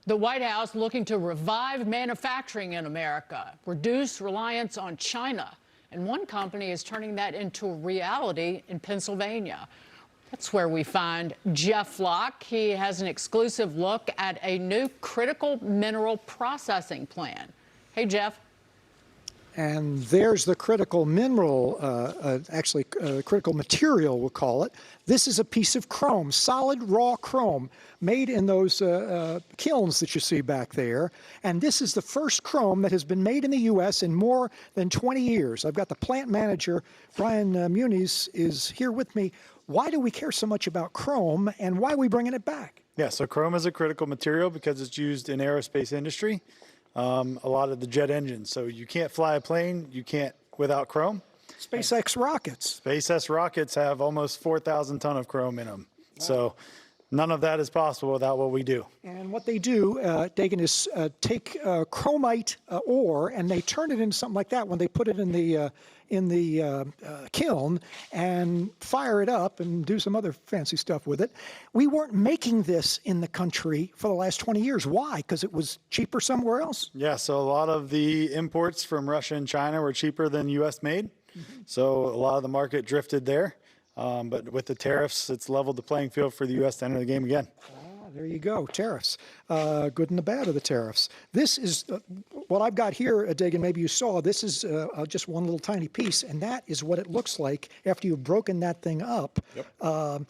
The White House looking to revive manufacturing in America, reduce reliance on China. And one company is turning that into reality in Pennsylvania. That's where we find Jeff Locke. He has an exclusive look at a new critical mineral processing plan. Hey, Jeff. And there's the critical mineral, critical material, we'll call it. This is a piece of chrome, solid raw chrome, made in those kilns that you see back there. And this is the first chrome that has been made in the U.S. in more than 20 years. I've got the plant manager, Brian Muniz, is here with me. Why do we care so much about chrome, and why are we bringing it back? Yeah, so chrome is a critical material because it's used in aerospace industry. A lot of the jet engines. So you can't fly a plane, you can't without chrome. SpaceX rockets. SpaceX rockets have almost 4,000 ton of chrome in them. Wow. So none of that is possible without what we do. And what they do, Dagan, is take chromite ore and they turn it into something like that when they put it in the kiln and fire it up and do some other fancy stuff with it. We weren't making this in the country for the last 20 years. Why? Because it was cheaper somewhere else? Yeah, so a lot of the imports from Russia and China were cheaper than U.S. made. So a lot of the market drifted there. But with the tariffs, it's leveled the playing field for the U.S. to enter the game again. There you go, tariffs. Good and the bad of the tariffs. This is what I've got here, Dagan, maybe you saw. This is just one little tiny piece, and that is what it looks like after you've broken that thing up. Yep.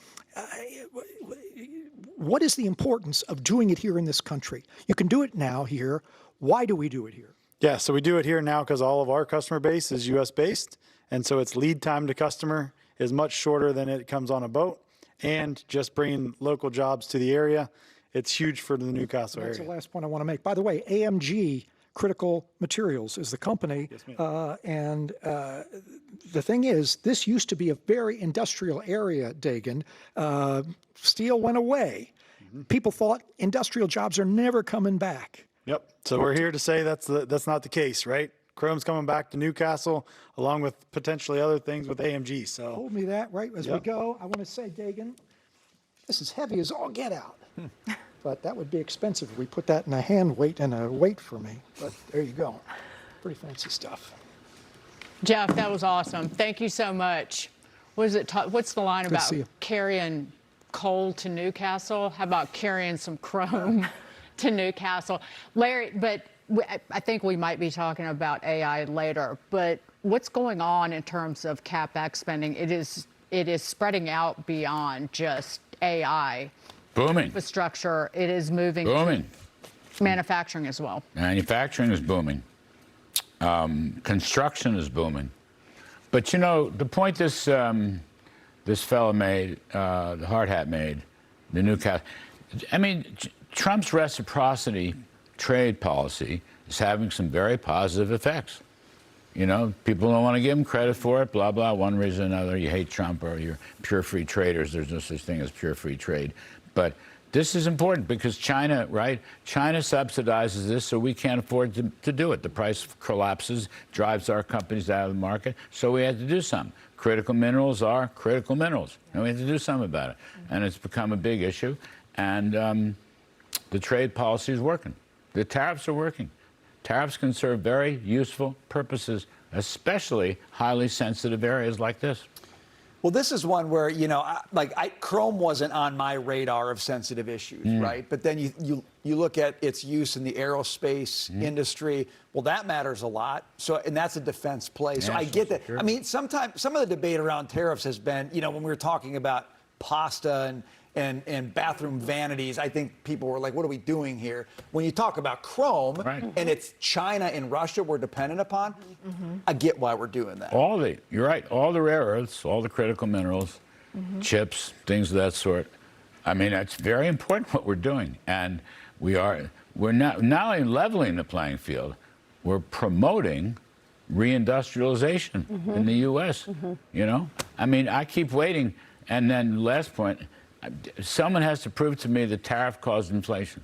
What is the importance of doing it here in this country? You can do it now here. Why do we do it here? Yeah, so we do it here now because all of our customer base is U.S. based, and so its lead time to customer is much shorter than it comes on a boat. And just bringing local jobs to the area, it's huge for the Newcastle area. That's the last point I want to make. By the way, AMG Critical Materials is the company. Yes, and the thing is, this used to be a very industrial area, Dagan. Steel went away. People thought industrial jobs are never coming back. Yep. So we're here to say that's not the case, right? Chrome's coming back to Newcastle, along with potentially other things with AMG. So hold me that right as we go. I want to say, Dagan, this is heavy as all get out. But that would be expensive if we put that in a hand weight and a weight for me. But there you go. Pretty fancy stuff. Jeff, that was awesome. Thank you so much. What is it? What's the line about carrying coal to Newcastle? How about carrying some chrome to Newcastle? Larry, but I think we might be talking about AI later, but what's going on in terms of CapEx spending? It is spreading out beyond just AI. Booming. Infrastructure. It is moving. Booming. To manufacturing as well. Manufacturing is booming. Construction is booming. But you know, the point this fellow made, the hard hat made, the Newcastle. I mean, Trump's reciprocity trade policy is having some very positive effects. You know, people don't want to give him credit for it, blah, blah, one reason or another. You hate Trump or you're pure free traders. There's no such thing as pure free trade. But this is important because China, right? China subsidizes this, so we can't afford to do it. The price collapses, drives our companies out of the market, so we had to do something. Critical minerals are critical minerals, and we had to do something about it. And it's become a big issue, and the trade policy is working. The tariffs are working. Tariffs can serve very useful purposes, especially highly sensitive areas like this. Well, this is one where, you know, chrome wasn't on my radar of sensitive issues, right? But then you look at its use in the aerospace industry. Well, that matters a lot. So, and that's a defense play. So I get that. I mean, sometimes some of the debate around tariffs has been, you know, when we were talking about pasta and bathroom vanities, I think people were like, what are we doing here? When you talk about chrome, and it's China and Russia we're dependent upon, I get why we're doing that. You're right, all the rare earths, all the critical minerals, chips, things of that sort. I mean, it's very important what we're doing. And we're not only leveling the playing field, we're promoting reindustrialization in the U.S., you know? I mean, I keep waiting. And then last point, someone has to prove to me that tariff caused inflation.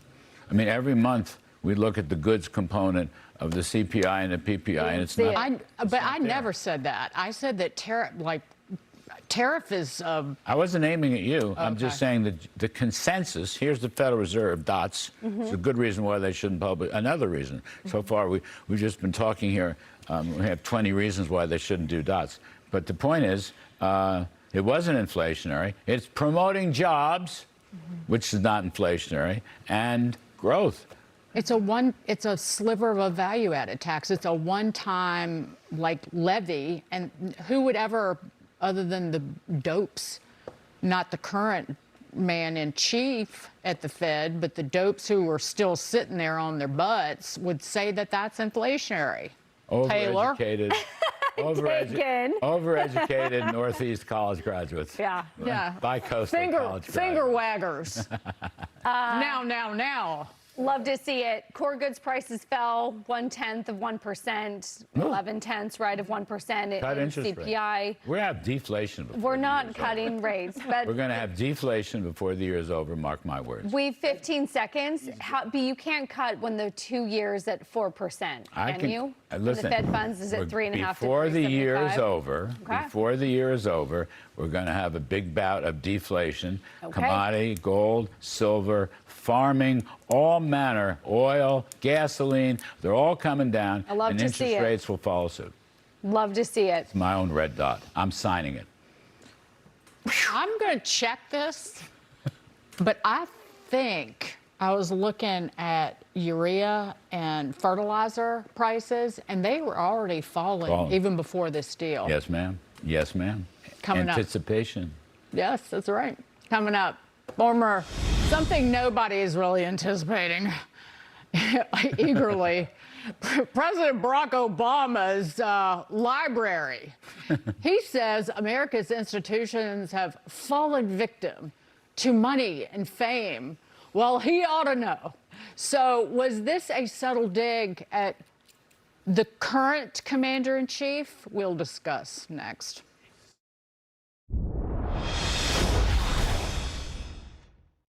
I mean, every month we look at the goods component of the CPI and the PPI, and it's not. But I never said that. I said that tariff is. I wasn't aiming at you. I'm just Okay. saying that the consensus, here's the Federal Reserve, dots. It's a good reason why they shouldn't publish. Another reason. So far, we've just been talking here. We have 20 reasons why they shouldn't do dots. But the point is, it wasn't inflationary. It's promoting jobs, which is not inflationary, and growth. It's a sliver of a value-added tax. It's a one-time levy, and who would ever, other than the dopes, not the current man in chief at the Fed, but the dopes who are still sitting there on their butts, would say that that's inflationary. Taylor? Overeducated Northeast college graduates. Yeah. Yeah. Bi-coastal college Finger graduates. waggers. Now. Love to see it. Core goods prices fell 0.1%, 11/10, right, of 1%. Cut interest CPI. rates. We're going to have deflation before We're the not year's cutting over. rates, but We're going to have deflation before the year is over, mark my words. we've 15 seconds. But you can't cut when the 2 years at 4%, can you? When Listen, the Fed funds is at 3.5 to before the year is 3.75? over, Okay. before the year is over, we're going to have a big bout of deflation. Okay. Commodity, gold, silver, farming, all manner, oil, gasoline, they're all coming down. I love and to interest see it. rates will follow suit. Love to see it. It's my own red dot. I'm signing it. I'm going to check this, but I think I was looking at urea and fertilizer prices, and they were already falling even before this deal. Yes, ma'am. Yes, ma'am. Coming up. Anticipation. Yes, that's right. Coming up, something nobody is really anticipating eagerly. President Barack Obama's library. He says America's institutions have fallen victim to money and fame. Well, he ought to know. So was this a subtle dig at the current commander-in-chief? We'll discuss next.